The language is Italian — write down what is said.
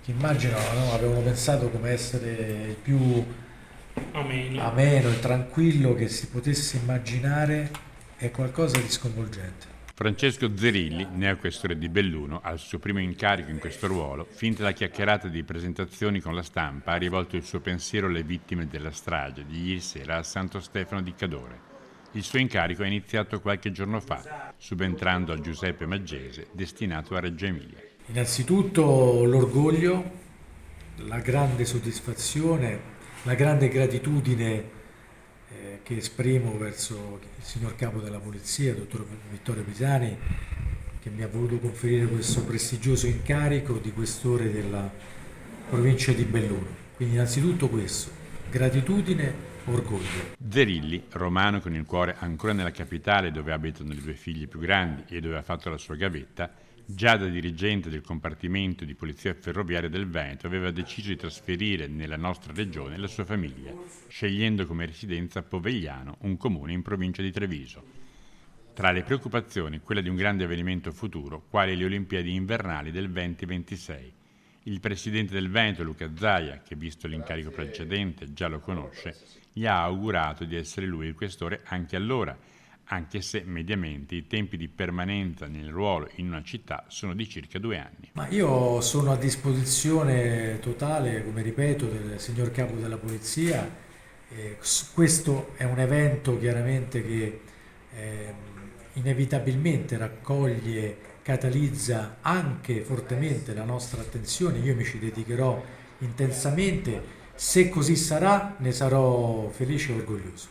che immagino, no, avevano pensato come essere il più Ameno. ameno e tranquillo che si potesse immaginare, è qualcosa di sconvolgente. Francesco Zerilli, neoquestore di Belluno, al suo primo incarico in questo ruolo, finita la chiacchierata di presentazioni con la stampa, ha rivolto il suo pensiero alle vittime della strage di ieri sera a Santo Stefano di Cadore. Il suo incarico è iniziato qualche giorno fa, subentrando a Giuseppe Maggese, destinato a Reggio Emilia. Innanzitutto l'orgoglio, la grande soddisfazione, la grande gratitudine che esprimo verso il signor Capo della Polizia, dottor Vittorio Pisani, che mi ha voluto conferire questo prestigioso incarico di questore della provincia di Belluno. Quindi innanzitutto questo, gratitudine, orgoglio. Zerilli, romano con il cuore ancora nella capitale dove abitano le due figlie più grandi e dove ha fatto la sua gavetta, già da dirigente del compartimento di polizia ferroviaria del Veneto aveva deciso di trasferire nella nostra regione la sua famiglia, scegliendo come residenza Povegliano, un comune in provincia di Treviso. Tra le preoccupazioni quella di un grande avvenimento futuro, quale le Olimpiadi invernali del 2026. Il presidente del Veneto, Luca Zaia, che visto l'incarico precedente già lo conosce, gli ha augurato di essere lui il questore anche allora, anche se mediamente i tempi di permanenza nel ruolo in una città sono di circa 2 anni. Ma io sono a disposizione totale, come ripeto, del signor Capo della Polizia. Questo è un evento chiaramente che ehm, inevitabilmente raccoglie, catalizza anche fortemente la nostra attenzione. Io mi ci dedicherò intensamente. Se così sarà, ne sarò felice e orgoglioso.